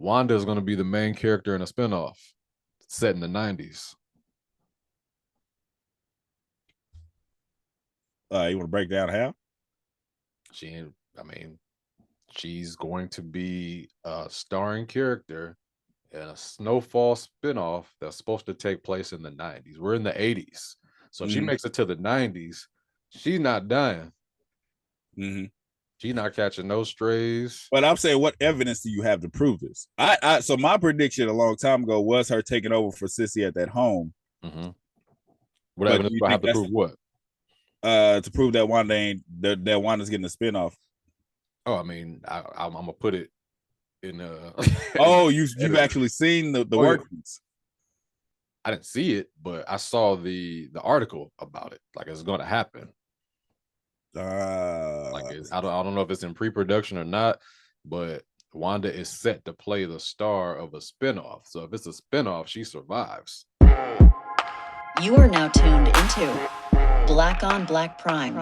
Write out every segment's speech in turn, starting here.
Wanda is going to be the main character in a spinoff set in the 90s. You want to break down how? I mean, she's going to be a starring character in a Snowfall spinoff that's supposed to take place in the 90s. We're in the 80s. So if she makes it to the 90s, she's not dying. She's not catching no strays. But I'm saying, what evidence do you have to prove this? So my prediction a long time ago was her taking over for Sissy at that home. What evidence do I have to prove what? To prove that that Wanda's getting a spinoff. Oh, I mean, I'm gonna put it in. Oh, you've actually seen the workings. I didn't see it, but I saw the article about it. Like it's going to happen. I don't know if it's in pre-production or not, but Wanda is set to play the star of a spinoff. So if it's a spinoff, she survives. You are now tuned into Black on Black Prime.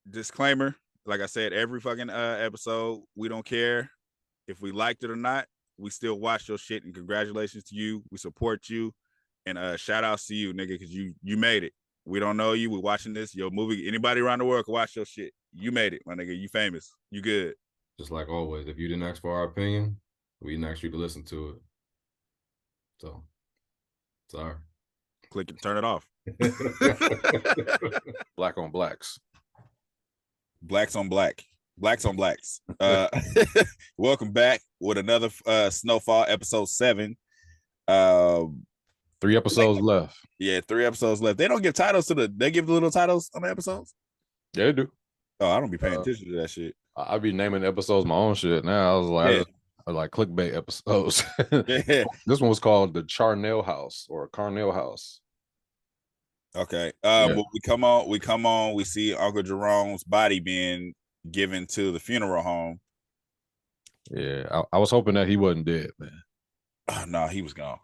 Disclaimer, like I said, every fucking episode, we don't care if we liked it or not. We still watch your shit, and congratulations to you. We support you, and shout outs to you, nigga, because you made it. We don't know you. We're watching this. Your movie, anybody around the world can watch your shit. You made it, my nigga. You famous. You good. Just like always, if you didn't ask for our opinion, we didn't ask you to listen to it. So, sorry. Click and turn it off. Black on blacks. Blacks on black. Blacks on blacks. Welcome back with another Snowfall episode 7. 3 episodes left. Yeah, 3 episodes left. They don't give titles they give the little titles on the episodes? Yeah, they do. Oh, I don't be paying attention to that shit. I be naming episodes my own shit now. I was like, I like clickbait episodes. Yeah. This one was called the Charnel House or Carnell House. Okay. But we come on, we see Uncle Jerome's body being given to the funeral home. Yeah, I was hoping that he wasn't dead, man. Oh, no, he was gone.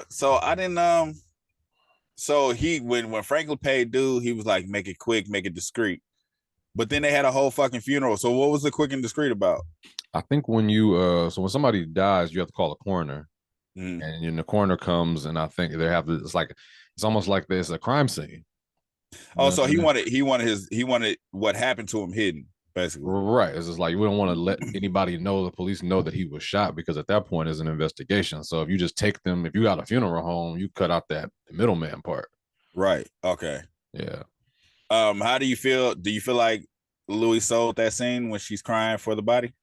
So I didn't so when Franklin paid due, he was like, make it quick, make it discreet. But then they had a whole fucking funeral. So what was the quick and discreet about? I think when you when somebody dies, you have to call a coroner. And then the coroner comes, and I think they have it's almost like there's a crime scene. Oh, so he wanted what happened to him hidden, basically. Right. It's just like we don't want to let anybody know, the police know that he was shot, because at that point is an investigation. So if you just take them, if you got a funeral home, you cut out that middleman part. Right. Okay. Yeah. How do you feel? Do you feel like LOUIE sold that scene when she's crying for the body?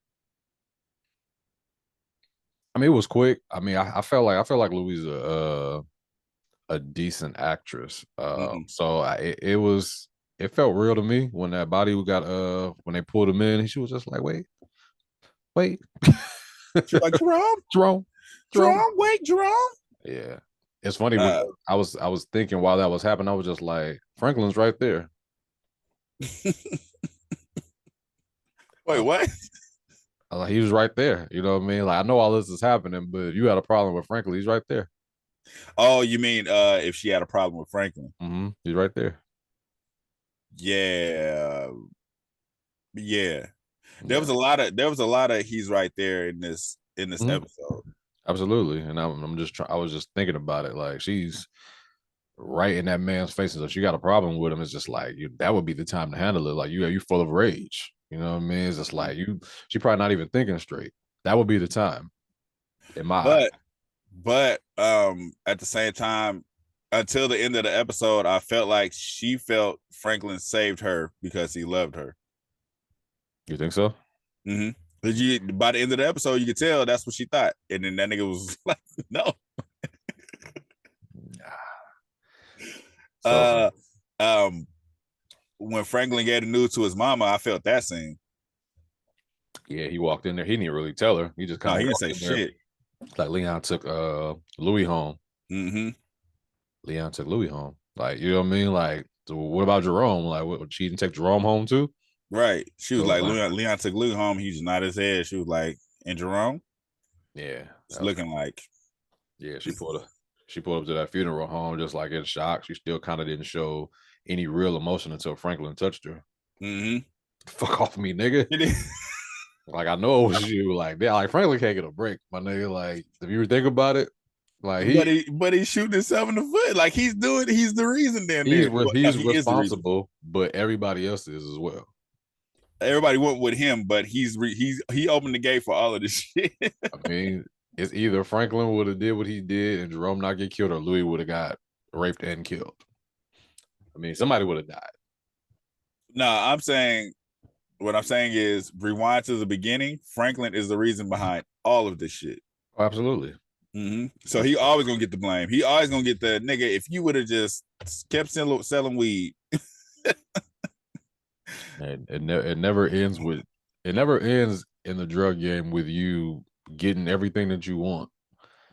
I mean, it was quick. I mean, I felt like LOUIE's a decent actress. So it felt real to me when that body got when they pulled him in. She was just like, wait. She's like, Jerome, wait, Jerome. Yeah, it's funny. I was thinking while that was happening, I was just like, Franklin's right there. Wait, what? He was right there. You know what I mean? Like, I know all this is happening, but if you had a problem with Franklin, he's right there. Oh, you mean if she had a problem with Franklin? He's right there. Yeah. There was a lot of he's right there in this episode. Absolutely. And I was just thinking about it. Like, she's right in that man's face. If she got a problem with him, it's just like that would be the time to handle it. Like, you full of rage. You know what I mean? It's just like she probably not even thinking straight. That would be the time. In my eye. But at the same time, until the end of the episode, I felt like she felt Franklin saved her because he loved her. You think so? By the end of the episode, you could tell that's what she thought. And then that nigga was like, no. When Franklin gave the news to his mama, I felt that scene. Yeah, he walked in there. He didn't really tell her. He just kind of he didn't say shit. It's like Leon took LOUIE home. Leon took LOUIE home. Like, you know what I mean? Like, so what about Jerome? Like, what, she didn't take Jerome home too? Right. She was like, Leon took LOUIE home. He just nodded his head. She was like, and Jerome? Yeah. It's looking like. Yeah, she pulled up to that funeral home just like in shock. She still kind of didn't show any real emotion until Franklin touched her. Mm-hmm. Fuck off me, nigga. Like, I know it was you. Like, yeah, like Franklin can't get a break, my nigga. Like, if you think about it, like but he's shooting himself in the foot. Like he's the reason down there. he's He is the reason. responsible, but everybody else is as well. Everybody went with him, but he opened the gate for all of this shit. I mean, it's either Franklin would have did what he did and Jerome not get killed, or Louis would have got raped and killed. I mean, somebody would have died. No, what I'm saying is rewind to the beginning. Franklin is the reason behind all of this shit. Oh, absolutely. Mm-hmm. So he always gonna get the blame. He always gonna get the nigga. If you would have just kept selling weed, It never ends in the drug game with you getting everything that you want.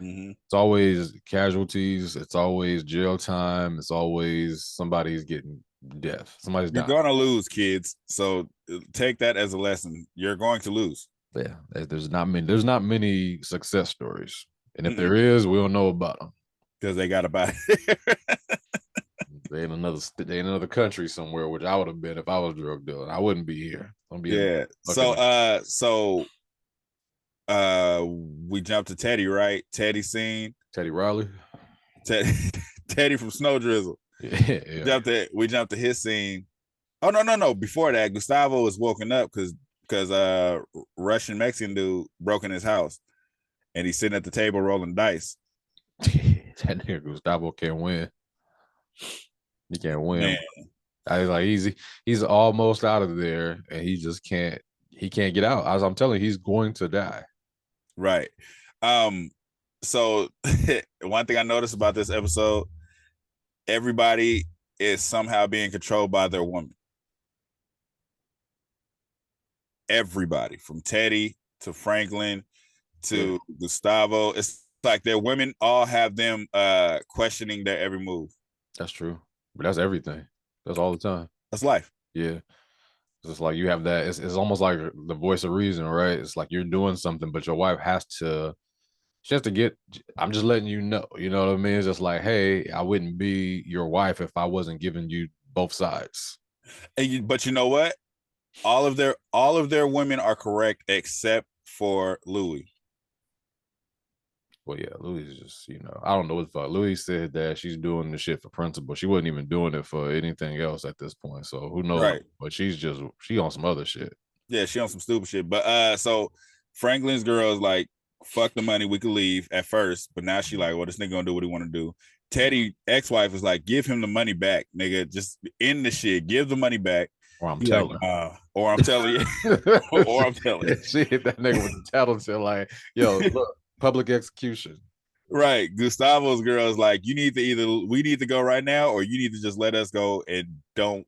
mm-hmm. It's always casualties. It's always jail time. It's always somebody's getting death. Somebody's dying. You're gonna lose, kids. So take that as a lesson. You're going to lose. Yeah, there's not many success stories, and if there is, we don't know about them because they got to buy it. They in another country somewhere, which I would have been if I was drug dealing. I wouldn't be here. Yeah. So we jumped to Teddy, right? Teddy scene. Teddy Riley. Teddy from Snow Drizzle. Yeah. We jumped to his scene. Oh no. Before that, Gustavo was woken up because Russian Mexican dude broke in his house, and he's sitting at the table rolling dice. That nigga Gustavo can't win. He can't win. Man. I was like, he's almost out of there, and he just can't. He can't get out. As I'm telling you, he's going to die. Right. So one thing I noticed about this episode, everybody is somehow being controlled by their woman. Everybody, from Teddy to Franklin to Gustavo, it's like their women all have them questioning their every move. That's true, but that's everything. That's all the time. That's life. Yeah. It's like you have that. It's almost like the voice of reason, right? It's like you're doing something, but your wife she has to get. I'm just letting you know. You know what I mean? It's just like, hey, I wouldn't be your wife if I wasn't giving you both sides. But you know what? All of their women are correct except for LOUIE. Well, yeah, LOUIE is just, I don't know what the fuck. LOUIE said that she's doing the shit for principle. She wasn't even doing it for anything else at this point. So who knows? Right. But she on some other shit. Yeah, she on some stupid shit. But so Franklin's girl is like, fuck the money, we could leave at first. But now she like, well, this nigga gonna do what he want to do. Teddy ex-wife is like, give him the money back, nigga. Just end the shit. Give the money back. Or I'm telling you. Or I'm telling you. Or I'm telling you. She hit that nigga with the tattletale like, yo, look, public execution. Right. Gustavo's girl is like, we need to go right now, or you need to just let us go and don't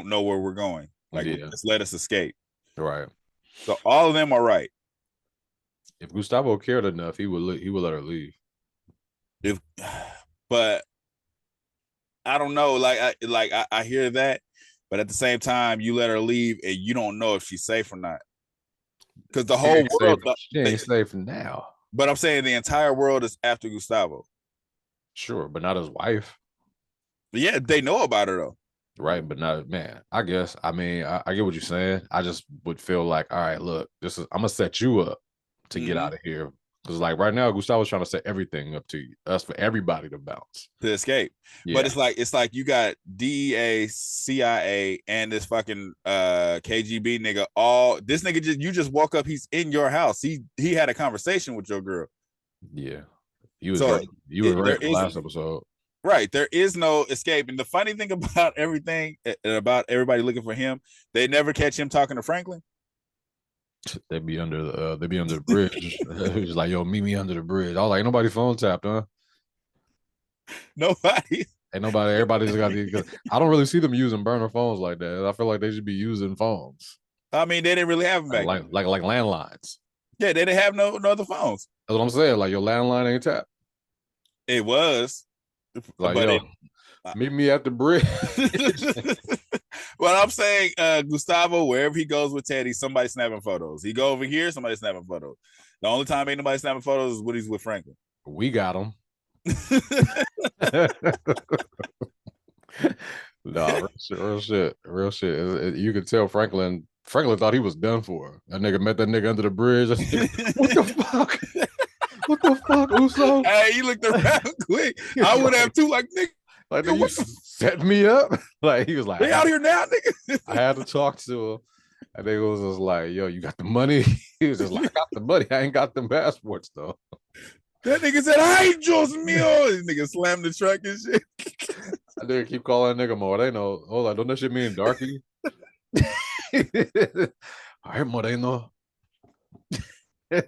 know where we're going. Like, just let us escape. Right. So all of them are right. If Gustavo cared enough, he would let her leave. But I don't know. I hear that, but at the same time, you let her leave and you don't know if she's safe or not. Because the whole world, she ain't safe now. But I'm saying the entire world is after Gustavo. Sure, but not his wife. Yeah, they know about her though. Right, but not, man. I guess. I mean, I get what you're saying. I just would feel like, all right, look, I'm gonna set you up to get out of here. Because like right now, Gustavo's trying to set everything up to us for everybody to bounce. To escape. Yeah. But it's like you got DEA, CIA, and this fucking KGB nigga. This nigga you just woke up, he's in your house. He had a conversation with your girl. Yeah. You were right in the last episode. Right. There is no escape. And the funny thing about everything, about everybody looking for him, they never catch him talking to Franklin. They be under the bridge. He's like, yo, meet me under the bridge. I was like, ain't nobody phone tapped, huh? Nobody. Ain't nobody. Everybody's got these. I don't really see them using burner phones like that. I feel like they should be using phones. I mean, they didn't really have them back like landlines. Yeah, they didn't have no other phones. That's what I'm saying. Like your landline ain't tapped. It was. Like, yo, meet me at the bridge. Well, I'm saying, Gustavo, wherever he goes with Teddy, somebody snapping photos. He go over here, somebody snapping photos. The only time ain't nobody snapping photos is when he's with Franklin. We got him. Nah, real shit, real shit. You could tell Franklin thought he was done for. That nigga met that nigga under the bridge. That nigga, what the fuck? What the fuck, Uso? Hey, he looked around quick. He was I would have too. Like, like, nigga, you what the? set me up. Like he was like, They out here now, nigga. I had to talk to him. And they was just like, yo, you got the money? He was just like, I got the money. I ain't got them passports though. That nigga said, "Hey, Dios mío!" This nigga slammed the truck and shit. I didn't keep calling that nigga Moreno. Hold on, don't that shit mean darky? All right, Moreno. I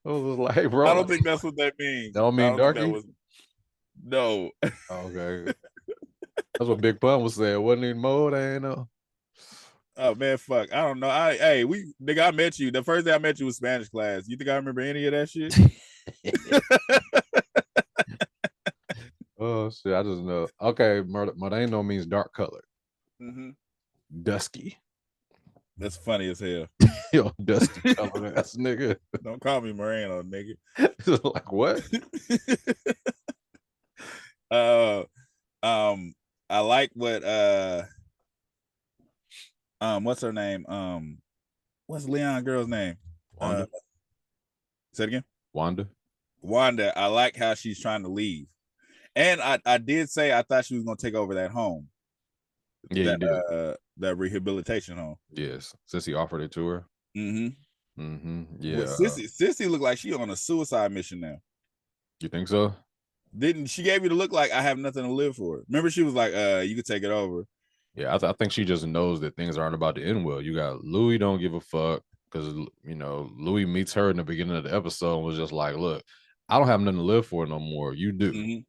was like, bro, I don't think that's what that means. that don't mean darky. No. Okay, that's what Big Pun was saying. Wasn't even Moreno. Oh man, fuck. I don't know. Nigga, I met you. The first day I met you was Spanish class. You think I remember any of that shit? Oh shit, I just know. Okay, Moreno means dark color. Mm-hmm. Dusky. That's funny as hell. Yo, dusky color ass nigga. Don't call me Moreno, nigga. Like what? I like what what's her name? What's Leon girl's name? Wanda. Say it again. Wanda. I like how she's trying to leave. And I did say I thought she was gonna take over that home. Yeah, you did. That rehabilitation home. Yes, since he offered it to her. Mm-hmm. Mm-hmm. Yeah. Well, Sissy looked like she on a suicide mission now. You think so? Didn't she gave you the look like I have nothing to live for? Remember, she was like, you could take it over. Yeah, I think she just knows that things aren't about to end well. You got Louie don't give a fuck because Louie meets her in the beginning of the episode and was just like, look, I don't have nothing to live for no more. You do. Mm-hmm.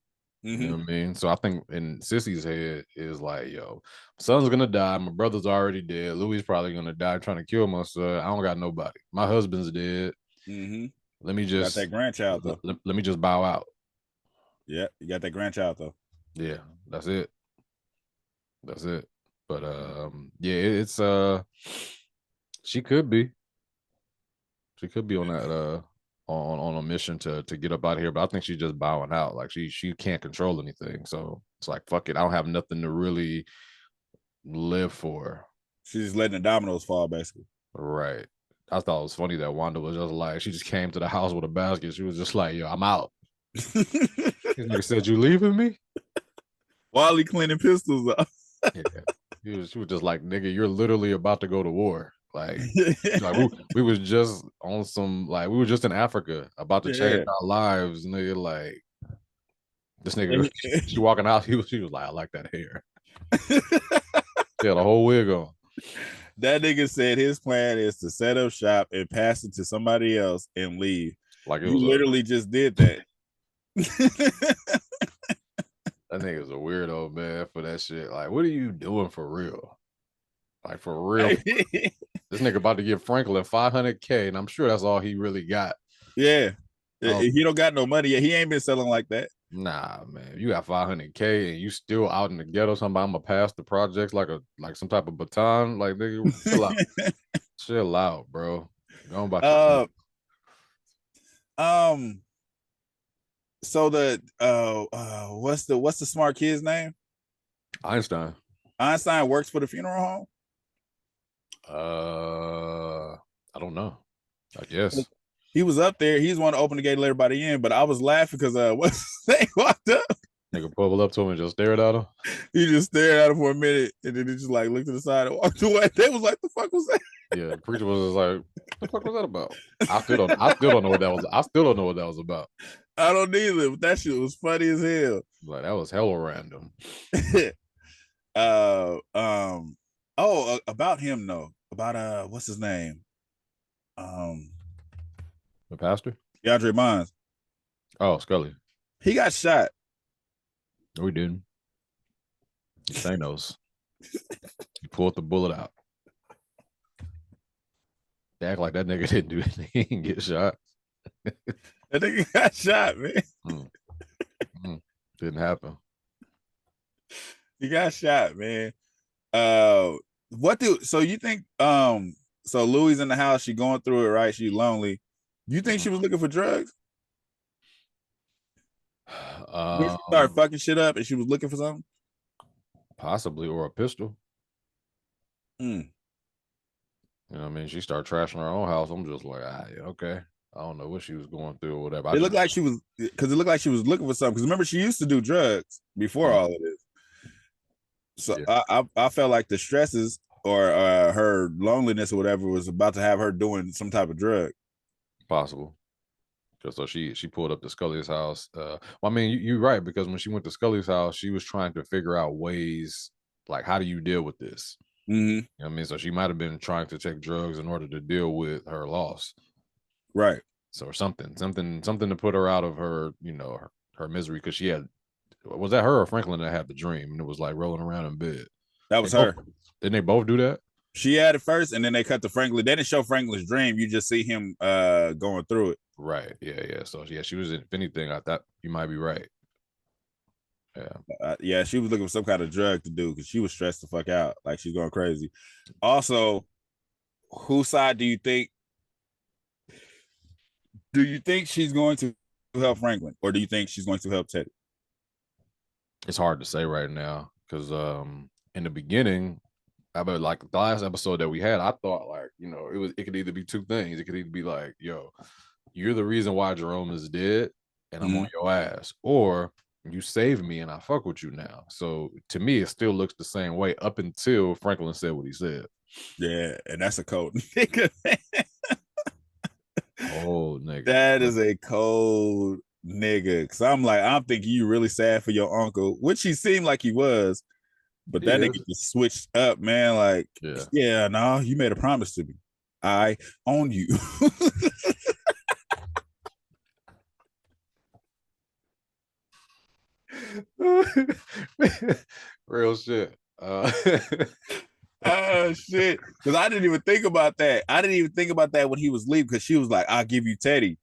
Mm-hmm. You know what I mean? So I think in Sissy's head is like, yo, my son's gonna die. My brother's already dead. Louie's probably gonna die trying to kill my son. I don't got nobody. My husband's dead. Mm-hmm. Let me just got that grandchild though. Let me just bow out. Yeah, you got that grandchild though. Yeah, that's it. That's it. But yeah, it's she could be on that on a mission to get up out of here, but I think she's just bowing out. Like she can't control anything. So it's like fuck it. I don't have nothing to really live for. She's just letting the dominoes fall, basically. Right. I thought it was funny that Wanda was just like, she just came to the house with a basket. She was just like, yo, I'm out. This nigga said, you leaving me? Wally cleaning pistols up. Yeah. She was just like, nigga, you're literally about to go to war. Like we was just on some, like, we were just in Africa about to change our lives. Nigga, like, this nigga, she walking out, she was like, I like that hair. She had a whole wig on. That nigga said his plan is to set up shop and pass it to somebody else and leave. Like you literally just did that. That nigga's a weirdo, man, for that shit. Like, what are you doing for real? Like, for real? This nigga about to give Franklin $500K, and I'm sure that's all he really got. Yeah. He don't got no money yet. He ain't been selling like that. Nah, man. You got $500K and you still out in the ghetto. Somebody, I'm gonna pass the projects like some type of baton. Like, nigga, chill out. Chill out, bro. Go about so the what's the smart kid's name? Einstein. Einstein works for the funeral home? I don't know. I guess. He was up there. He's one to open the gate and let everybody in. But I was laughing because they walked up. Nigga pulled up to him and just stared at him. He just stared at him for a minute and then he just like looked to the side and walked away. They was like, the fuck was that? Yeah, the preacher was just like, what the fuck was that about? I still don't know what that was. I still don't know what that was about. I don't either, but that shit was funny as hell. Like, that was hella random. About him though. About what's his name? The pastor? DeAndre Mons. Oh, Scully. He got shot. No, he didn't. Thanos. He pulled the bullet out. They act like that nigga didn't do anything. He didn't get shot. That nigga got shot, man. Didn't happen. He got shot, man. So you think so Louie's in the house, she going through it, right? She's lonely. You think she was looking for drugs? She started fucking shit up and she was looking for something? Possibly, or a pistol. Mm. You know what I mean? She started trashing her own house. I'm just like, okay. I don't know what she was going through or whatever. It looked like she was looking for something. Because remember, she used to do drugs before all of this. So Yeah. I felt like the stresses or her loneliness or whatever was about to have her doing some type of drug. Possible. Just so she pulled up to Scully's house. Well, I mean, you're right, because when she went to Scully's house, she was trying to figure out ways like, how do you deal with this? Mm-hmm. You know what I mean? So she might have been trying to take drugs in order to deal with her loss. Right. So something to put her out of her, her misery, because she had, was that her or Franklin that had the dream and it was like rolling around in bed? That was her. Didn't they both do that? She had it first, and then they cut to Franklin. They didn't show Franklin's dream. You just see him going through it. Right. Yeah. So yeah, she was, if anything, I thought you might be right. Yeah, she was looking for some kind of drug to do because she was stressed the fuck out, like she's going crazy. Also, whose side do you think? Do you think she's going to help Franklin, or do you think she's going to help Teddy? It's hard to say right now because in the beginning, like the last episode that we had, I thought like, it could either be two things. It could either be like, yo, you're the reason why Jerome is dead and I'm on your ass, or you saved me and I fuck with you now. So to me, it still looks the same way up until Franklin said what he said. Yeah, and that's a cold nigga. Oh, nigga. That is a cold nigga. Cause I'm thinking you really sad for your uncle, which he seemed like he was, but that nigga just switched up, man. Like, yeah, no, you made a promise to me. I own you. Real shit. Shit. Because I didn't even think about that. I didn't even think about that when he was leaving, because she was like, I'll give you Teddy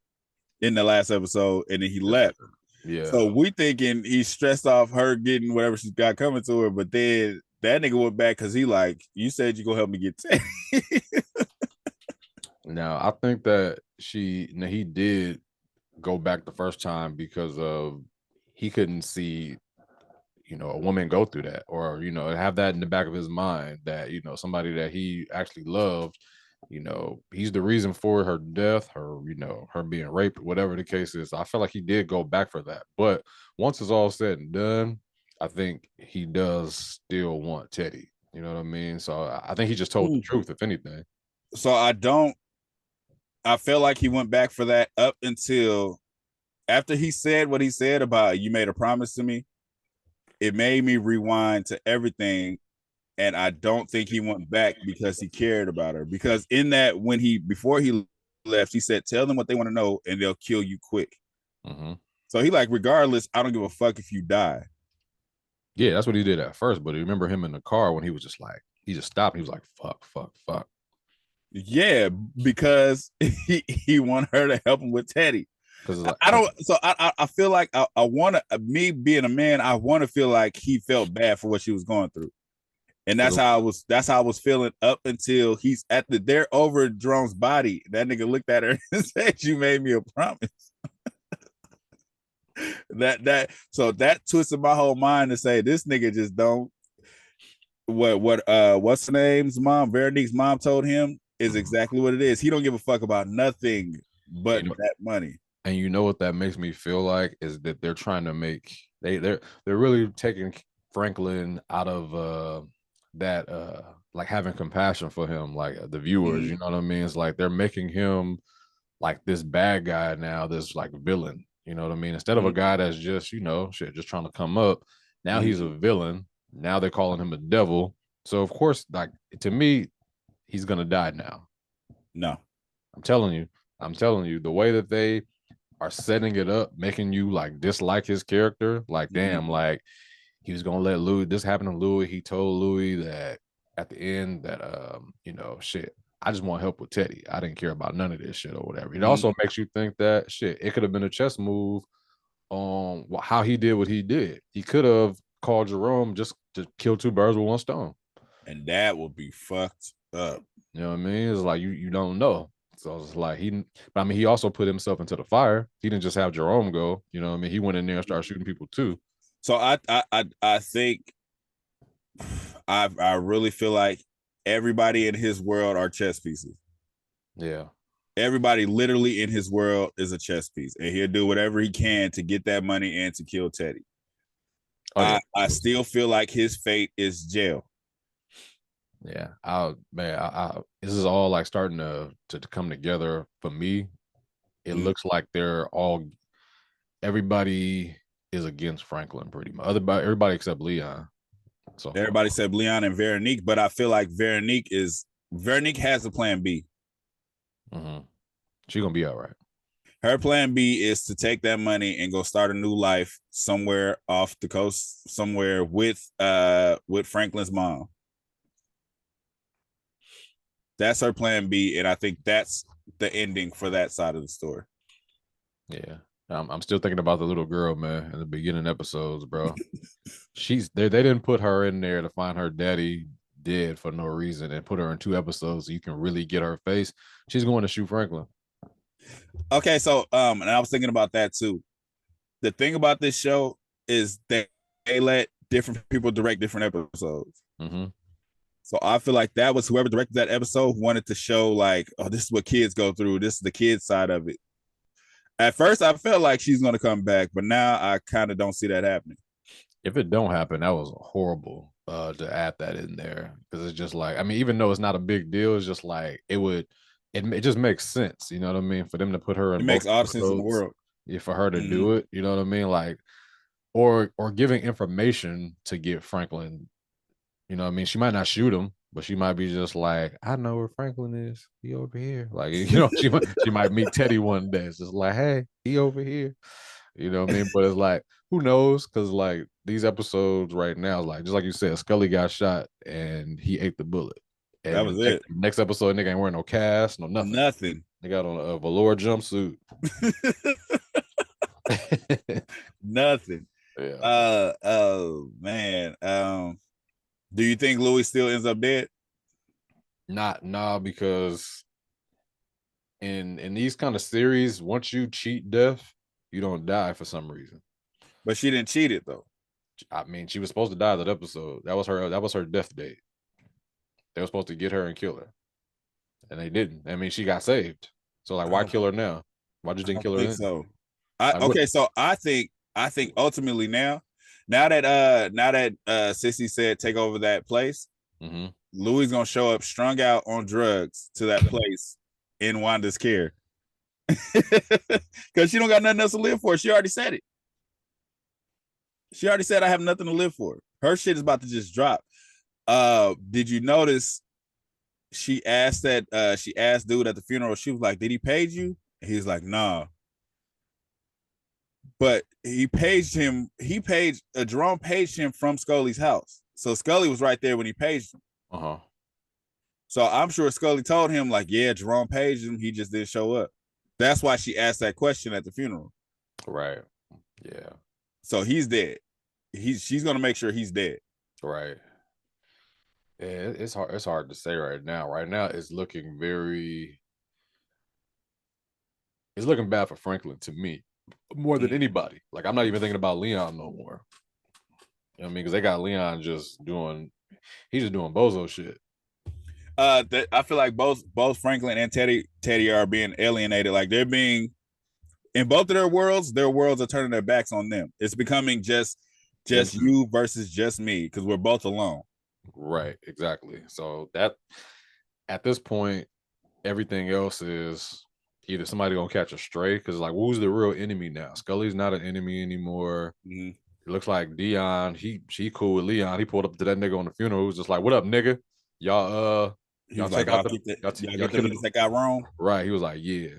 in the last episode, and then he left. Yeah. So we thinking he's stressed off her getting whatever she's got coming to her, but then that nigga went back because he like, you said you gonna help me get Teddy. Now I think that he did go back the first time because of he couldn't see, a woman go through that, or have that in the back of his mind that somebody that he actually loved, he's the reason for her death, her being raped, whatever the case is. I feel like he did go back for that, but once it's all said and done, I think he does still want Teddy. You know what I mean? So I think he just told the truth, if anything. So I feel like he went back for that up until after he said what he said about you made a promise to me. It made me rewind to everything, and I don't think he went back because he cared about her. Because in that, before he left, he said, "Tell them what they want to know, and they'll kill you quick." Mm-hmm. So he like, regardless, I don't give a fuck if you die. Yeah, that's what he did at first. But remember him in the car when he was just like, he just stopped. He was like, fuck. Yeah, because he wanted her to help him with Teddy. Like, I feel like I want to, me being a man, I want to feel like he felt bad for what she was going through. And that's how I was feeling up until they're over Jerome's body. That nigga looked at her and said, "You made me a promise." So that twisted my whole mind to say this nigga just don't. What's the name's mom? Veronique's mom told him is exactly what it is. He don't give a fuck about nothing but that money. And you know what that makes me feel like is that they're trying to make they're really taking Franklin out of that like having compassion for him, like the viewers. You know what I mean? It's like they're making him like this bad guy now, this like villain. You know what I mean? Instead of a guy that's just just trying to come up, now he's a villain. Now they're calling him a devil. So of course, like, to me, he's gonna die now. No, I'm telling you, the way that they are setting it up, making you like dislike his character, like damn, like he was gonna let Louie, this happened to Louie. He told Louie that at the end that shit, I just want help with Teddy. I didn't care about none of this shit or whatever. It also makes you think that shit, it could have been a chess move on how he did what he did. He could have called Jerome just to kill two birds with one stone. And that would be fucked up. You know what I mean? It's like you don't know. So it's like he also put himself into the fire. He didn't just have Jerome go. You know what I mean? He went in there and started shooting people too. So I think I really feel like everybody in his world are chess pieces. Yeah. Everybody literally in his world is a chess piece, and he'll do whatever he can to get that money and to kill Teddy. Oh yeah. I still feel like his fate is jail. Yeah. This is all like starting to come together for me. It looks like everybody is against Franklin pretty much. Everybody except Leon. So Everybody said Leon and Veronique, but I feel like Veronique has a plan B. She's gonna be all right. Her plan B is to take that money and go start a new life somewhere off the coast, somewhere with Franklin's mom. That's her plan B, and I think that's the ending for that side of the story. Yeah. I'm still thinking about the little girl, man, in the beginning episodes, bro. They didn't put her in there to find her daddy dead for no reason and put her in 2 episodes so you can really get her face. She's going to shoot Franklin. Okay, so and I was thinking about that too. The thing about this show is that they let different people direct different episodes. So I feel like that was whoever directed that episode wanted to show like, oh, this is what kids go through. This is the kids side of it. At first, I felt like she's going to come back, but now I kind of don't see that happening. If it don't happen, that was horrible to add that in there because it's just like, I mean, even though it's not a big deal, it's just like it just makes sense. You know what I mean? For them to put her in, it makes all the sense in the world. Yeah, for her to do it, you know what I mean? Like, or giving information to get Franklin. You know what I mean? She might not shoot him, but she might be just like, I know where Franklin is. He over here. Like, you know, she might meet Teddy one day. It's just like, hey, he over here. You know what I mean? But it's like, who knows? Because like these episodes right now, like just like you said, Scully got shot and he ate the bullet. And that was it. Next episode, nigga ain't wearing no cast, no nothing. Nothing. They got on a velour jumpsuit. Nothing. Yeah. Oh man. Do you think Louis still ends up dead? Nah, because in these kind of series, once you cheat death, you don't die for some reason. But she didn't cheat it though. I mean, she was supposed to die that episode. That was her death date. They were supposed to get her and kill her. And they didn't. I mean, she got saved. So like, why kill her now? Why just didn't kill her then? So so I think ultimately now that Sissy said take over that place, Louis gonna show up strung out on drugs to that place in Wanda's care. Because she don't got nothing else to live for. She already said it. She already said I have nothing to live for. Her shit is about to just drop. Did you notice she asked dude at the funeral, she was like, did he page you? And he's like, nah. But Jerome paged him from Scully's house. So Scully was right there when he paged him. So I'm sure Scully told him, like, yeah, Jerome paged him. He just didn't show up. That's why she asked that question at the funeral. Right. Yeah. So he's dead. She's gonna make sure he's dead. Right. Yeah, it's hard to say right now. Right now, it's looking bad for Franklin to me, more than anybody. Like, I'm not even thinking about Leon no more. You know what I mean? Because they got Leon he's just doing bozo shit. I feel like both Franklin and Teddy are being alienated. Like, they're being, in both of their worlds are turning their backs on them. It's becoming just you versus just me, because we're both alone. Right, exactly. So that at this point, everything else is either somebody gonna catch a stray, because like, who's the real enemy now? Scully's not an enemy anymore. It looks like Dion, he cool with Leon. He pulled up to that nigga on the funeral. He was just like, "What up, nigga? Y'all take out that guy wrong." Right. He was like, "Yeah."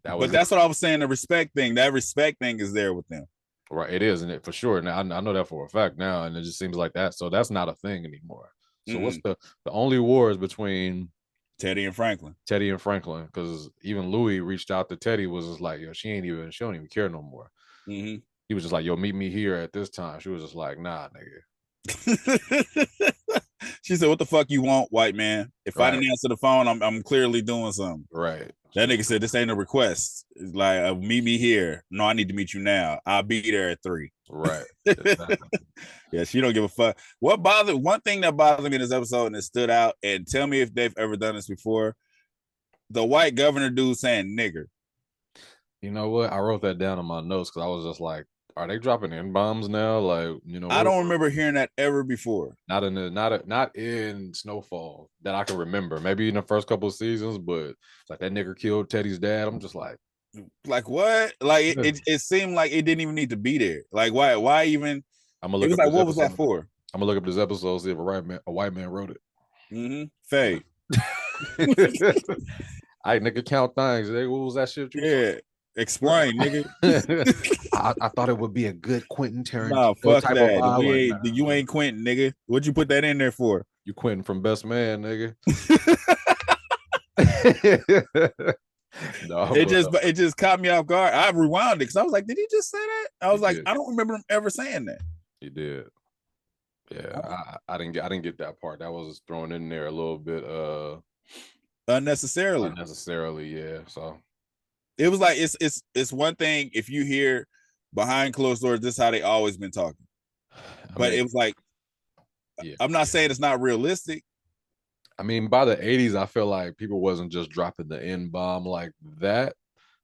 And that's what I was saying. The respect thing. That respect thing is there with them. Right, it is, and it for sure. Now I know that for a fact now, and it just seems like that. So that's not a thing anymore. So what's the only wars between Teddy and Franklin? Because even Louie reached out to Teddy, was just like, yo, she don't even care no more. He was just like, yo, meet me here at this time. She was just like, nah, nigga. She said, what the fuck you want, white man? If I didn't answer the phone, I'm clearly doing something. Right. That nigga said, this ain't a request. It's like, meet me here. No, I need to meet you now. I'll be there at 3. Right. Exactly. Yeah, she don't give a fuck. One thing that bothered me in this episode and it stood out, and tell me if they've ever done this before. The white governor dude saying nigger. You know what? I wrote that down in my notes because I was just like, are they dropping N bombs now? Like, I don't remember hearing that ever before. not in not in Snowfall that I can remember. Maybe in the first couple of seasons, but like that nigger killed Teddy's dad. I'm just like what? Like yeah. it seemed like it didn't even need to be there. Like why even? I'm gonna It look was up like, this what was episode. that for? I'm gonna look up this episode, see if a white man wrote it. Faye. I nigga count things. What was that shit? Yeah. Explain, nigga. I thought it would be a good Quentin Tarantino Nah, fuck type that. of vibe. You ain't Quentin, nigga. What'd you put that in there for? You Quentin from Best Man, nigga. No, it just caught me off guard. I rewound it because I was like, did he just say that? I was like, did. I don't remember him ever saying that. He did. Yeah, I didn't get that part. That was thrown in there a little bit unnecessarily. Yeah. So it was like it's one thing if you hear behind closed doors, this is how they always been talking. But it was like, I'm not saying it's not realistic. I mean, by the 80s, I feel like people wasn't just dropping the N-bomb like that.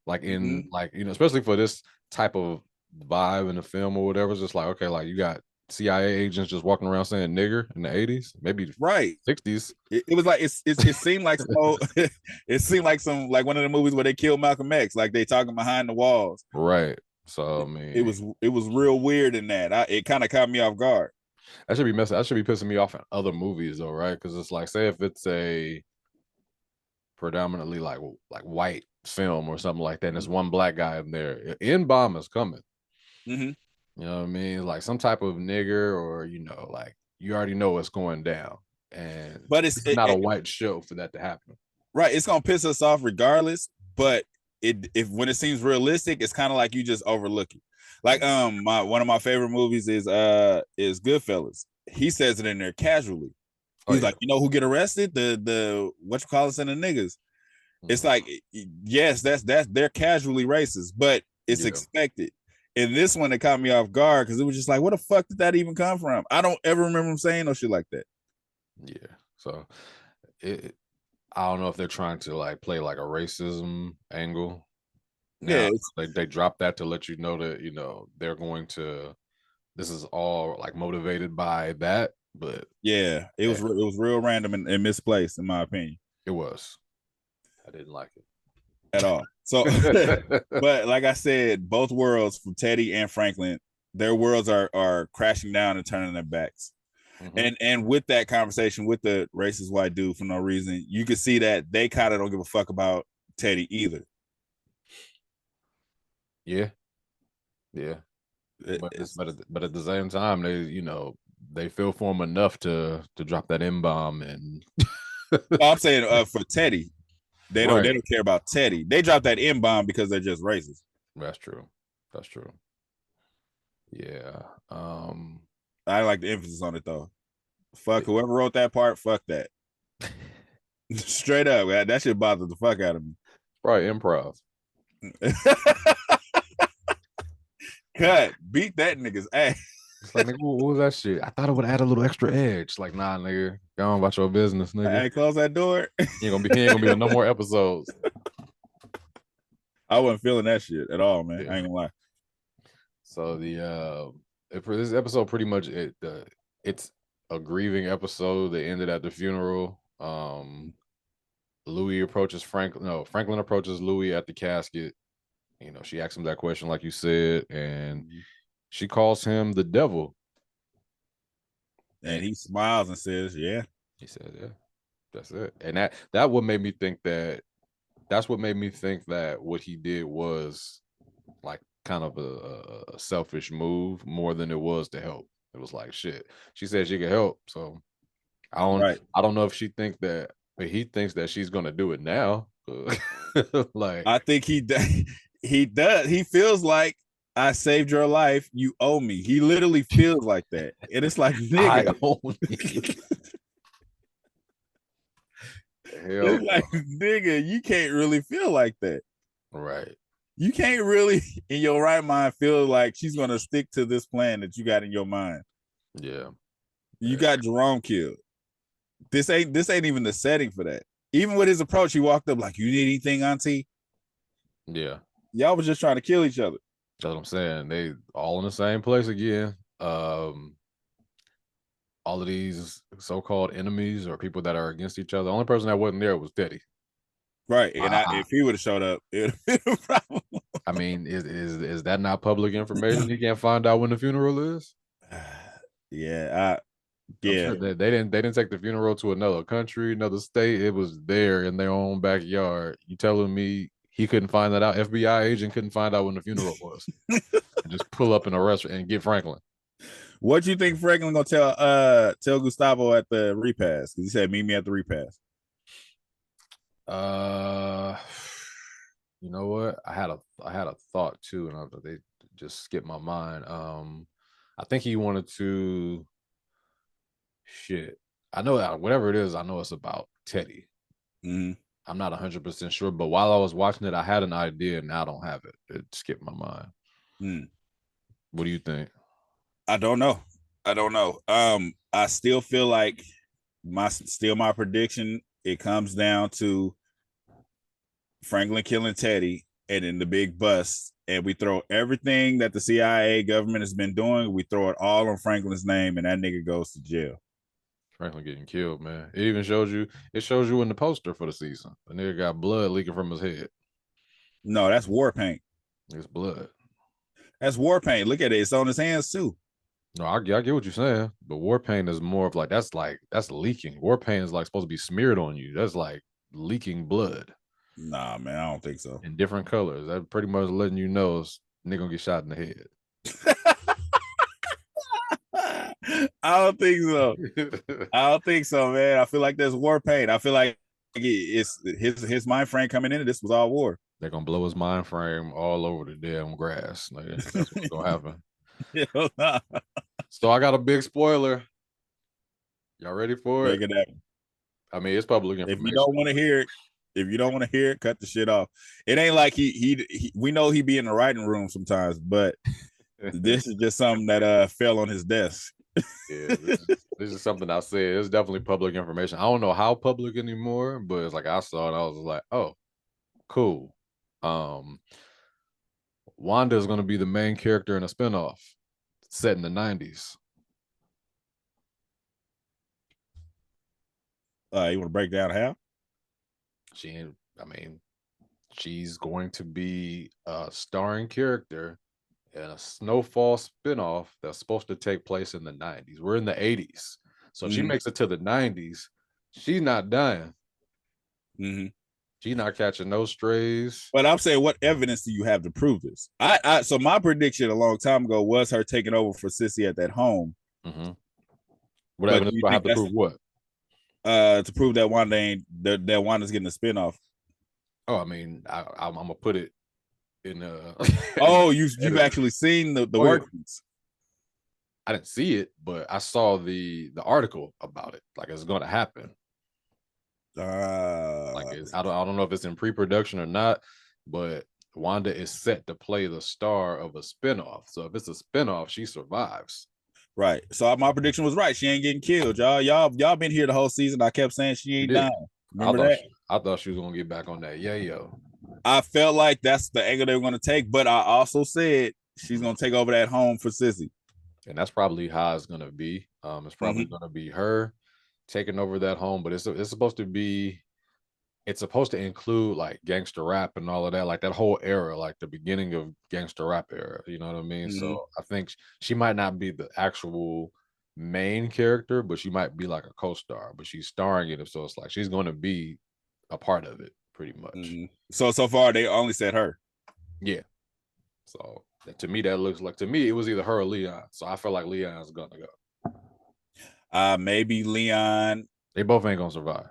Like in especially for this type of vibe in the film or whatever. It's just like, okay, like you got CIA agents just walking around saying nigger in the 80s, maybe right 60s. It was like it seemed like it seemed like some like one of the movies where they killed Malcolm X, like they talking behind the walls. Right. So I mean, it was real weird in that. It kind of caught me off guard. That should be pissing me off in other movies though, right? Because it's like, say if it's a predominantly like white film or something like that, and there's one black guy in there, N-bomb is coming. You know what I mean? Like some type of nigger, or like you already know what's going down, but it's not a white show for that to happen. Right, it's gonna piss us off regardless. But if when it seems realistic, it's kind of like you just overlook it. Like one of my favorite movies is Goodfellas. He says it in there casually. He's like, you know who get arrested? The what you call us in the niggas. It's like, yes, that's they're casually racist, but it's expected. And this one, it caught me off guard because it was just like, where the fuck did that even come from? I don't ever remember him saying no shit like that. Yeah, so I don't know if they're trying to like play like a racism angle. Now, they dropped that to let you know that they're going to. This is all like motivated by that, but yeah, it was real random and misplaced in my opinion. It was. I didn't like it at all. So, but like I said, both worlds from Teddy and Franklin, their worlds are crashing down and turning their backs. And with that conversation with the racist white dude for no reason, you can see that they kind of don't give a fuck about Teddy either. Yeah. But at the same time, they feel for him enough to drop that N-bomb and. I'm saying for Teddy, they don't care about Teddy. They drop that N-bomb because they're just racist. That's true. Yeah. I like the emphasis on it though. Fuck whoever wrote that part. Fuck that. Straight up, man, that shit bothered the fuck out of me. Probably improv. Cut. Beat that nigga's ass. It's like, nigga, what was that shit? I thought it would add a little extra edge. Like, nah, nigga, go on about your business, nigga. Hey, close that door. He ain't gonna be in no more episodes. I wasn't feeling that shit at all, man. I ain't gonna lie. So this episode pretty much it's a grieving episode. They ended at the funeral. Louie approaches Franklin approaches Louie at the casket. She asks him that question, like you said, and she calls him the devil. And he smiles and says, yeah. He said, yeah, that's it. And that what made me think that's what made me think that what he did was like kind of a selfish move more than it was to help. It was like, shit, she said she could help. So I don't know if she think that, but he thinks that she's gonna do it now. Like, I think he does. He feels like, I saved your life, you owe me. He literally feels like that. And it's like, nigga. I owe you. It's like, nigga, you can't really feel like that. Right. You can't really, in your right mind, feel like she's gonna stick to this plan that you got in your mind. Yeah. You got Jerome killed. This ain't even the setting for that. Even with his approach, he walked up like, "You need anything, Auntie?" Yeah. Y'all was just trying to kill each other. That's what I'm saying. They all in the same place again. All of these so-called enemies or people that are against each other. The only person that wasn't there was Teddy. Right. And if he would have showed up, it would have been a problem. I mean, is that not public information? He can't find out when the funeral is. Yeah, I'm sure that they didn't take the funeral to another country, another state. It was there in their own backyard. You telling me he couldn't find that out? FBI agent couldn't find out when the funeral was. And just pull up in a restaurant and get Franklin. What you think Franklin gonna tell Gustavo at the repass? Because he said, "Meet me at the repass." You know what? I had a thought too, and they just skipped my mind. I think he wanted to. Shit, I know that whatever it is, I know it's about Teddy. Mm-hmm. I'm not 100% sure, but while I was watching it, I had an idea, and now I don't have it. It skipped my mind. What do you think? I don't know. I still feel like my prediction. It comes down to Franklin killing Teddy, and then the big bust, and we throw everything that the CIA government has been doing. We throw it all on Franklin's name, and that nigga goes to jail. Franklin getting killed, man. It even shows you. It shows you in the poster for the season. The nigga got blood leaking from his head. No, that's war paint. It's blood. That's war paint. Look at it. It's on his hands too. No, I get what you're saying, but war paint is more of that's leaking. War paint is like supposed to be smeared on you. That's like leaking blood. Nah, man, I don't think so. In different colors. That pretty much letting you know nigga gonna get shot in the head. I don't think so. I don't think so, man. I feel like there's war paint. I feel like it's his mind frame coming in. This was all war. They're gonna blow his mind frame all over the damn grass. Like, that's what's gonna happen. So I got a big spoiler. Y'all ready for it? I mean, it's public information. If you don't want to hear it, cut the shit off. It ain't like he we know he be in the writing room sometimes, but this is just something that fell on his desk. Yeah, this is something I said. It's definitely public information. I don't know how public anymore, but it's like I saw it. I was like, oh, cool. Wanda is going to be the main character in a spinoff set in the 90s. You want to break down how? She's going to be a starring character in a SNOWFALL spinoff that's supposed to take place in the 90s. We're in the 80s. So if she makes it to the 90s, she's not dying. She's not catching no strays. But I'm saying, what evidence do you have to prove this? So my prediction a long time ago was her taking over for Sissy at that home. What evidence do I have to prove what? To prove that that Wanda's getting a spinoff. Oh, I mean, I'm gonna put it in you've actually seen the workings. I didn't see it, but I saw the article about it. Like, it's gonna happen. I don't know if it's in pre-production or not, but Wanda is set to play the star of a spinoff. So if it's a spinoff, she survives. Right. So my prediction was right. She ain't getting killed, y'all. Y'all been here the whole season. I kept saying she ain't dying. Remember that? I thought she was gonna get back on that. Yeah, yo. I felt like that's the angle they were gonna take, but I also said she's gonna take over that home for Sissy. And that's probably how it's gonna be. It's probably gonna be her taking over that home, but it's supposed to include like gangster rap and all of that, like that whole era, like the beginning of gangster rap era. You know what I mean? So I think she might not be the actual main character, but she might be like a co-star, but she's starring in it. So it's like she's going to be a part of it pretty much. So far they only said her. Yeah. So to me, that looks like, to me, it was either her or Leon. So I feel like Leon's gonna go. Maybe Leon. They both ain't gonna survive.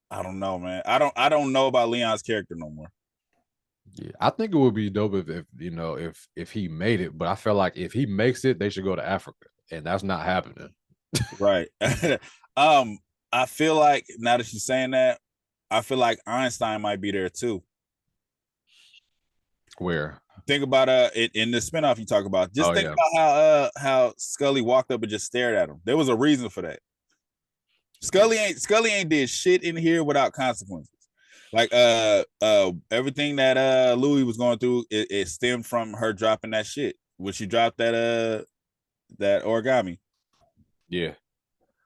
I don't know, man. I don't know about Leon's character no more. Yeah, I think it would be dope if he made it, but I feel like if he makes it, they should go to Africa, and that's not happening. Right. I feel like now that you're saying that, I feel like Einstein might be there too. Where? Think about in the spinoff you talk about. Just Oh, think yeah. about how Scully walked up and just stared at him. There was a reason for that. Scully ain't did shit in here without consequences. Like everything that Louie was going through, it stemmed from her dropping that shit. When she dropped that origami. Yeah.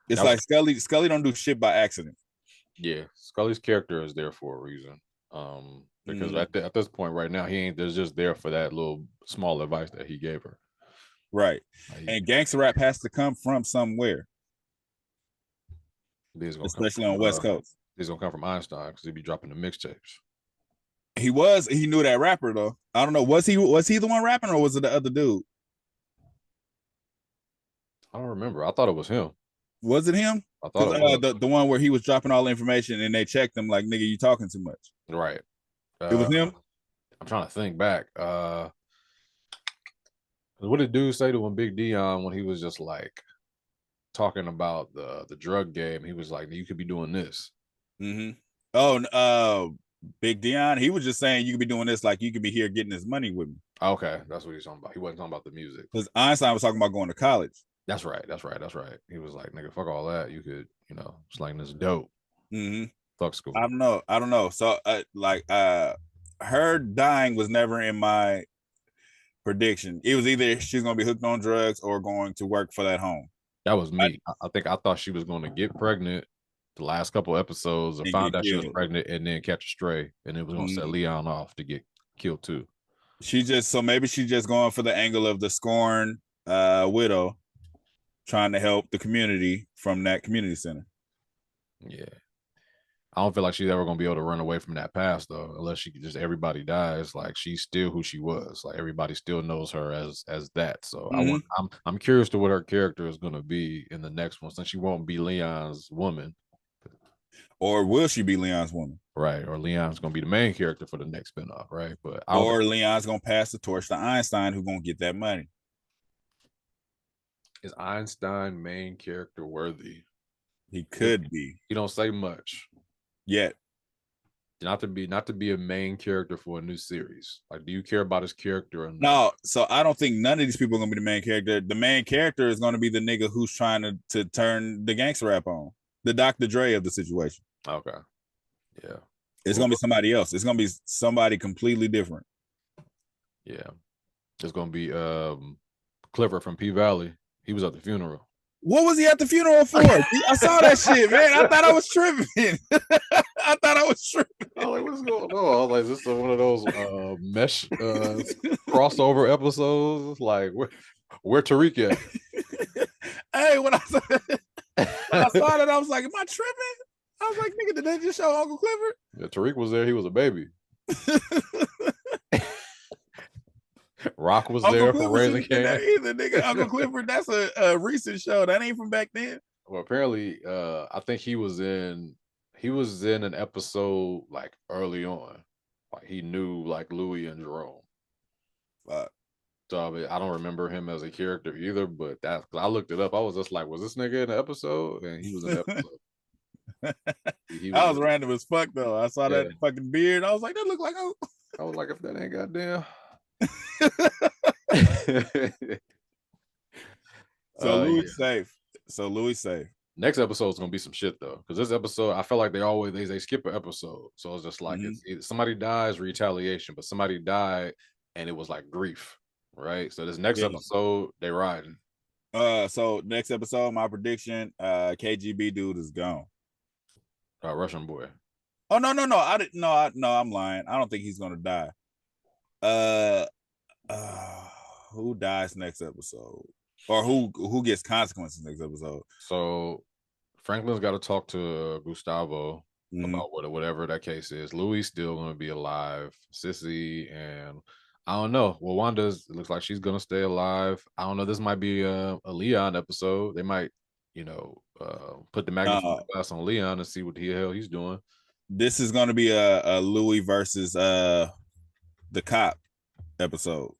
It's That like Scully don't do shit by accident. Yeah, Scully's character is there for a reason. Because at this point right now, he ain't there's just there for that little small advice that he gave her. Right. Like, And gangster rap has to come from somewhere, especially on West Coast. He's gonna come from Einstein because he'd be dropping the mixtapes. He knew that rapper though. I don't know. Was he the one rapping or was it the other dude? I don't remember. I thought it was him. Was it him? I thought it was the one where he was dropping all the information and they checked him like, nigga, you talking too much. right. It was him. I'm trying to think back. What did dude say to him, Big Dion, when he was just like talking about the drug game? He was like, "You could be doing this." Mm-hmm. Oh, Big Dion. He was just saying you could be doing this, like you could be here getting this money with me. Okay, that's what he's talking about. He wasn't talking about the music. Because Einstein was talking about going to college. That's right. He was like, "Nigga, fuck all that. You could, slang this dope." Mm-hmm. Fuck school. I don't know. So, her dying was never in my prediction. It was either she's gonna be hooked on drugs or going to work for that home. That was me. I thought she was going to get pregnant the last couple episodes, or found out she was pregnant, and then catch a stray, and it was going to set Leon off to get killed too. Maybe she's just going for the angle of the scorned widow, trying to help the community from that community center. Yeah. I don't feel like she's ever gonna be able to run away from that past though, unless everybody dies. Like, she's still who she was. Like, everybody still knows her as that. So I'm curious to what her character is gonna be in the next one, since she won't be Leon's woman. Or will she be Leon's woman? Right. Or Leon's gonna be the main character for the next spinoff, right? But Leon's gonna pass the torch to Einstein, who's gonna get that money. Is Einstein main character worthy? He could be. He don't say much. Yet. Not to be a main character for a new series. Like, do you care about his character or not? No, so I don't think none of these people are gonna be the main character. The main character is gonna be the nigga who's trying to turn the gangster rap on. The Dr. Dre of the situation. Okay. Yeah. It's gonna be somebody else. It's gonna be somebody completely different. Yeah. It's gonna be Clifford from P Valley. He was at the funeral. What was he at the funeral for? I saw that shit, man. I thought I was tripping. I was like, what's going on? I was like, is this one of those mesh crossover episodes? Like, where Tariq at? Hey, when I saw that, I was like, am I tripping? I was like, nigga, did they just show Uncle Clifford? Yeah, Tariq was there. He was a baby. Rock was Uncle there Clifford for Raising Cane's. Either, nigga. Uncle Clifford, that's a recent show. That ain't from back then. Well, apparently, I think he was in an episode like early on. Like, he knew like Louie and Jerome. So I don't remember him as a character either, but I looked it up. I was just like, was this nigga in the episode? And he was in the episode. I was random as fuck though. I saw that fucking beard. I was like, that look like I was like, if that ain't goddamn. So Louis safe. Next episode is gonna be some shit though, because this episode, I feel like they skip an episode, so it's just like it's somebody dies, retaliation, but somebody died and it was like grief, right? So this next episode, they riding. So next episode, my prediction, KGB dude is gone. Russian boy. Oh no, I didn't. No, I'm lying. I don't think he's gonna die. Who dies next episode, or who gets consequences next episode? So Franklin's got to talk to Gustavo about whatever that case is. Louis still going to be alive. Sissy and I don't know. Well, Wanda's, it looks like she's going to stay alive. I don't know. This might be a Leon episode. They might, put the magnifying glass on Leon and see what the hell he's doing. This is going to be a Louis versus the cop episode.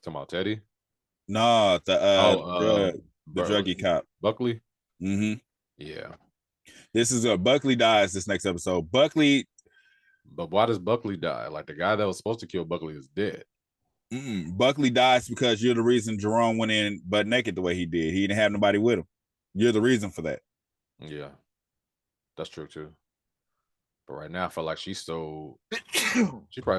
Talking about Teddy? No, the druggy cop. Buckley? Mm-hmm. Yeah. This is Buckley dies this next episode. Buckley But why does Buckley die? Like the guy that was supposed to kill Buckley is dead. Buckley dies because you're the reason Jerome went in butt naked the way he did. He didn't have nobody with him. You're the reason for that. Yeah, that's true too. But right now, I feel like she's probably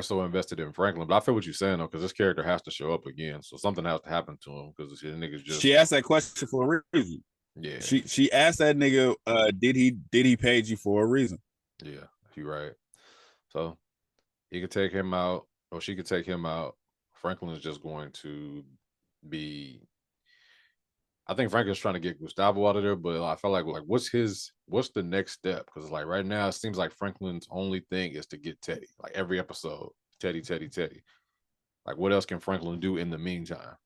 so invested in Franklin. But I feel what you're saying though, because this character has to show up again. So something has to happen to him because the niggas just. She asked that question for a reason. Yeah. She asked that nigga, did he page you for a reason? Yeah, you're right. So he could take him out, or she could take him out. Franklin is just going to be. I think Franklin's trying to get Gustavo out of there, but I feel like what's the next step? Because like right now, it seems like Franklin's only thing is to get Teddy. Like every episode, Teddy. Like what else can Franklin do in the meantime?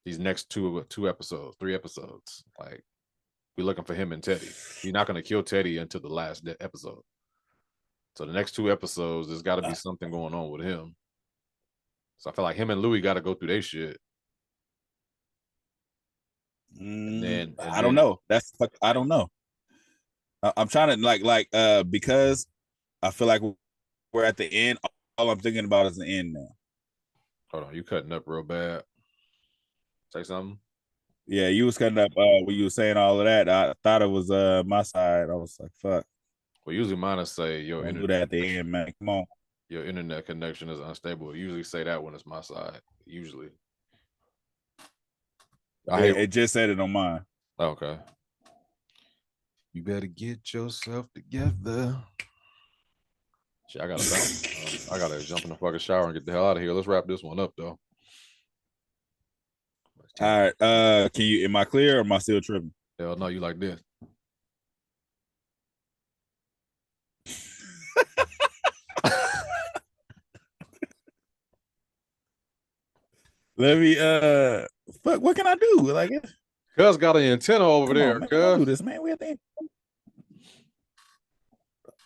These next two episodes, 3 episodes, like we're looking for him and Teddy. He's not going to kill Teddy until the last episode. So the next 2 episodes, there's got to be something going on with him. So I feel like him and Louie got to go through their shit. I don't know. I don't know. I'm trying to because I feel like we're at the end. All I'm thinking about is the end now. Hold on, you cutting up real bad. Say something. Yeah, you was cutting up when you were saying all of that. I thought it was my side. I was like, fuck. Well, usually mine say your Don't internet. do that at the end, man. Come on. Your internet connection is unstable. I usually say that when it's my side. Usually. It just said it on mine. Okay. You better get yourself together. Shit, I gotta bounce. I gotta jump in the fucking shower and get the hell out of here. Let's wrap this one up though. All right. Am I clear or am I still tripping? Hell no, you like this. Let me fuck, what can I do? Like Cuz got an antenna over there, Cuz. Do this, man. We at the end.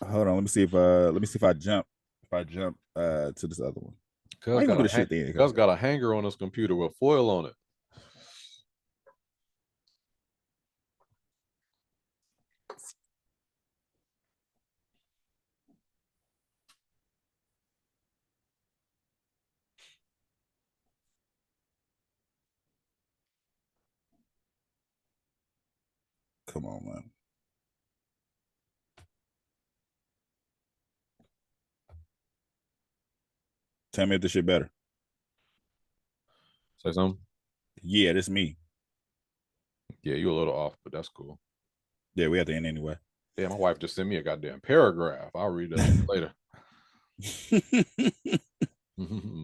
Hold on, let me see if I jump. If I jump to this other one. Cuz got a hanger on his computer with foil on it. Come on, man. Tell me if this shit better. Say something? Yeah, this me. Yeah, you a little off, but that's cool. Yeah, we at the end anyway. Yeah, my wife just sent me a goddamn paragraph. I'll read that later.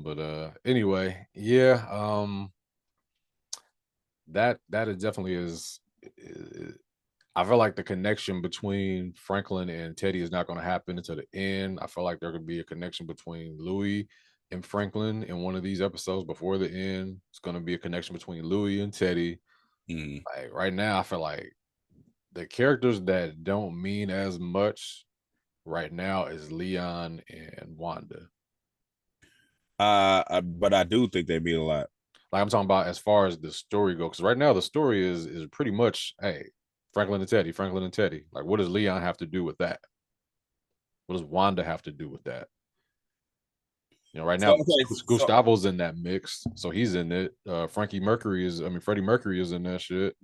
But anyway, yeah, that is definitely is I feel like the connection between Franklin and Teddy is not going to happen until the end. I feel like there could be a connection between Louie and Franklin in one of these episodes before the end. It's going to be a connection between Louie and Teddy. Like right now, I feel like the characters that don't mean as much right now is Leon and Wanda. But I do think they mean a lot. Like I'm talking about as far as the story goes, because right now the story is pretty much, hey, Franklin and Teddy. Like, what does Leon have to do with that? What does Wanda have to do with that? You know, right now Gustavo's in that mix, so he's in it. Freddie Mercury is in that shit.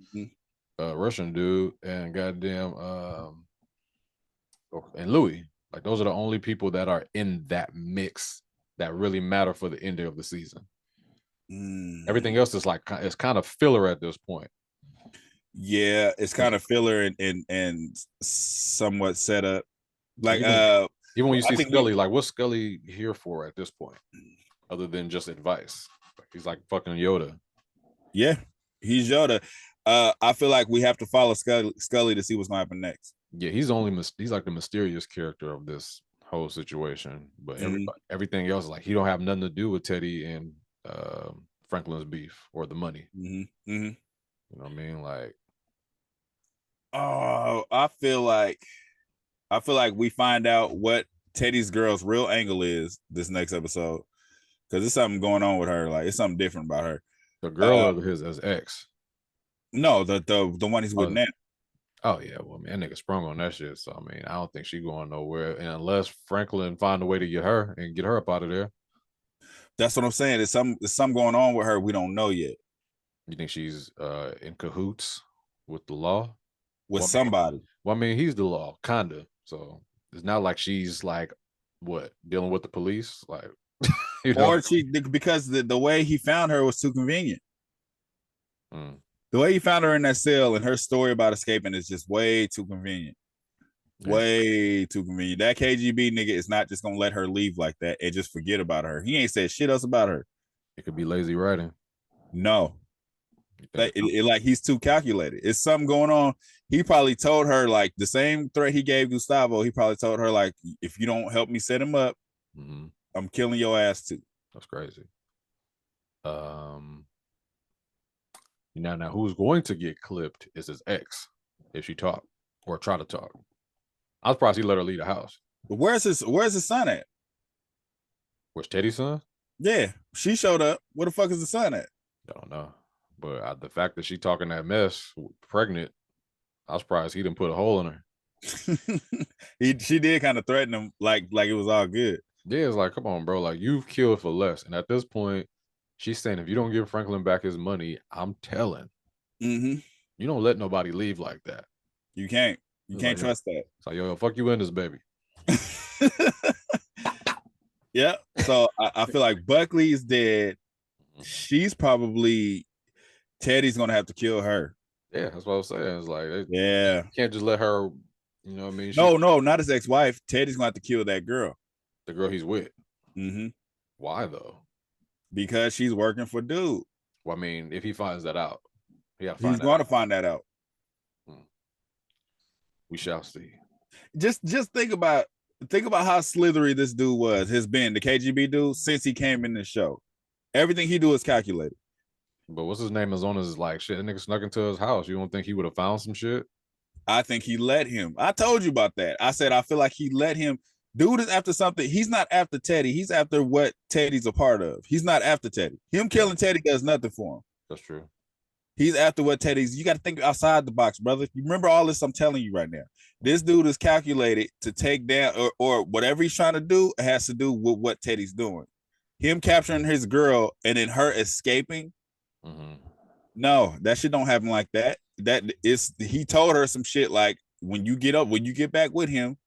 Russian dude, and goddamn, and Louis. Like, those are the only people that are in that mix that really matter for the ending of the season. Everything else is like, it's kind of filler at this point. Yeah, it's kind of filler and somewhat set up. Like even when you see Scully, like what's Scully here for at this point, other than just advice? He's like fucking Yoda. Yeah, he's Yoda. I feel like we have to follow Scully to see what's gonna happen next. Yeah, he's like the mysterious character of this whole situation, but everything else, like, he don't have nothing to do with Teddy and Franklin's beef or the money. You know what I mean? Like, oh, I feel like we find out what Teddy's girl's real angle is this next episode, because there's something going on with her. Like, it's something different about her. The girl of his ex. No, the one he's with now. Oh yeah, well, man, that nigga sprung on that shit. So I mean, I don't think she going nowhere, and unless Franklin find a way to get her and get her up out of there. That's what I'm saying. There's some going on with her we don't know yet. You think she's in cahoots with the law? With Well, somebody. I mean, he's the law, kinda. So it's not like she's like what dealing with the police, like you know. Or because the way he found her was too convenient. Mm. The way he found her in that cell and her story about escaping is just way too convenient. Yeah. Way too convenient. That KGB nigga is not just gonna let her leave like that and just forget about her. He ain't said shit else about her. It could be lazy writing. No. Like, like he's too calculated. It's something going on. He probably told her like the same threat he gave Gustavo. He probably told her like, if you don't help me set him up, I'm killing your ass too. That's crazy. Now who's going to get clipped is his ex if she talk or try to talk. I was surprised he let her leave the house. But where's his son at? Where's Teddy's son? Yeah, she showed up. Where the fuck is the son at? I don't know. But the fact that she talking that mess, pregnant, I was surprised he didn't put a hole in her. She did kind of threaten him like it was all good. Yeah, it's like, come on, bro. Like, you've killed for less. And at this point, she's saying, if you don't give Franklin back his money, I'm telling. You don't let nobody leave like that. You can't. You can't trust that. It's like, yo, fuck you in this, baby. Yeah. So I feel like Buckley is dead. She's probably Teddy's gonna have to kill her. Yeah, that's what I was saying. It's like, yeah, you can't just let her. You know what I mean? No, not his ex-wife. Teddy's gonna have to kill that girl. The girl he's with. Why though? Because she's working for dude. Well, I mean, if he finds that out, he's going to find that out. We shall see. Just think about how slithery this dude has been, the KGB dude, since he came in this show. Everything he do is calculated. But what's his name is on his like shit. That nigga snuck into his house. You don't think he would have found some shit? I think he let him. I told you about that. I said I feel like he let him. Dude is after something. He's not after Teddy. He's after what Teddy's a part of. He's not after Teddy. Him killing Teddy does nothing for him. That's true. He's after what Teddy's. You got to think outside the box, brother. You remember all this I'm telling you right now. This dude is calculated to take down or whatever he's trying to do has to do with what Teddy's doing. Him capturing his girl and then her escaping. No, that shit don't happen like that. He told her some shit like, when you get back with him,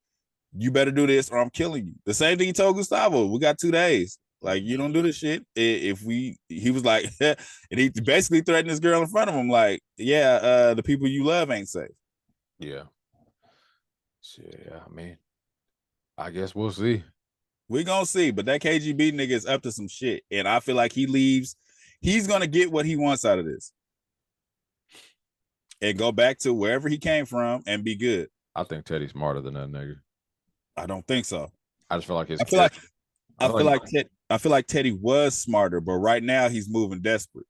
you better do this or I'm killing you. The same thing he told Gustavo. We got 2 days. Like, you don't do this shit. He was like, and he basically threatened this girl in front of him. Like, yeah, the people you love ain't safe. Yeah. Yeah, I mean, I guess we'll see. We're gonna see, but that KGB nigga is up to some shit. And I feel like he leaves, he's gonna get what he wants out of this. And go back to wherever he came from and be good. I think Teddy's smarter than that nigga. I don't think so. I just feel like I feel like Teddy was smarter, but right now he's moving desperate.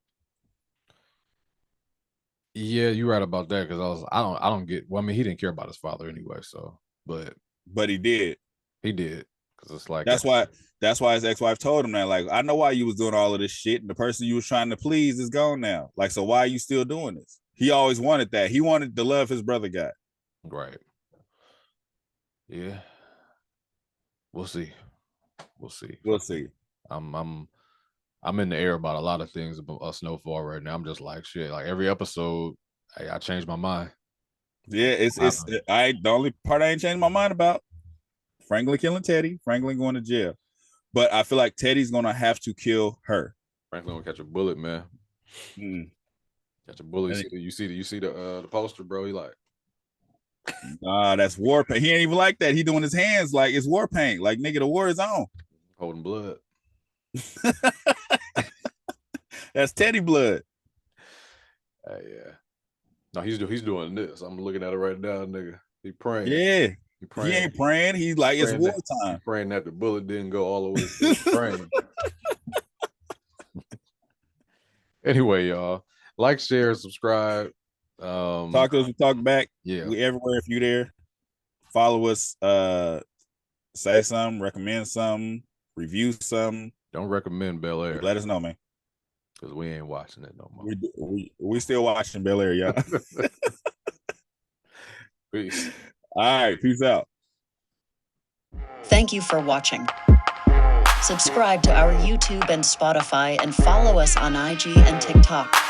Yeah, you're right about that, because I don't get. Well, I mean, he didn't care about his father anyway, so but he did. He did, because it's like that's why his ex-wife told him that. Like, I know why you was doing all of this shit, and the person you was trying to please is gone now. Like, so why are you still doing this? He always wanted that. He wanted the love his brother got. Right. Yeah. We'll see. We'll see. We'll see. I'm in the air about a lot of things about Snowfall right now. I'm just like, shit. Like, every episode, I changed my mind. Yeah, the only part I ain't changed my mind about. Franklin killing Teddy, Franklin going to jail. But I feel like Teddy's gonna have to kill her. Franklin will catch a bullet, man. Catch a bullet. You see the poster, bro. He like, nah, that's war paint. He ain't even like that. He doing his hands like it's war paint. Like, nigga, the war is on. Holding blood. That's Teddy blood. Yeah. No, he's doing this. I'm looking at it right now, nigga. He praying. Yeah. He ain't praying. He's like, it's wartime. He's praying that the bullet didn't go all the way through. Praying. Anyway, y'all, like, share, subscribe. Talk to us, we talk back. Yeah, we everywhere if you there. Follow us. Say something, recommend something, review something. Don't recommend Bel Air. Let us know, man, because we ain't watching it no more. We still watching Bel Air, y'all. Peace. All right, peace out. Thank you for watching. Subscribe to our YouTube and Spotify and follow us on IG and TikTok.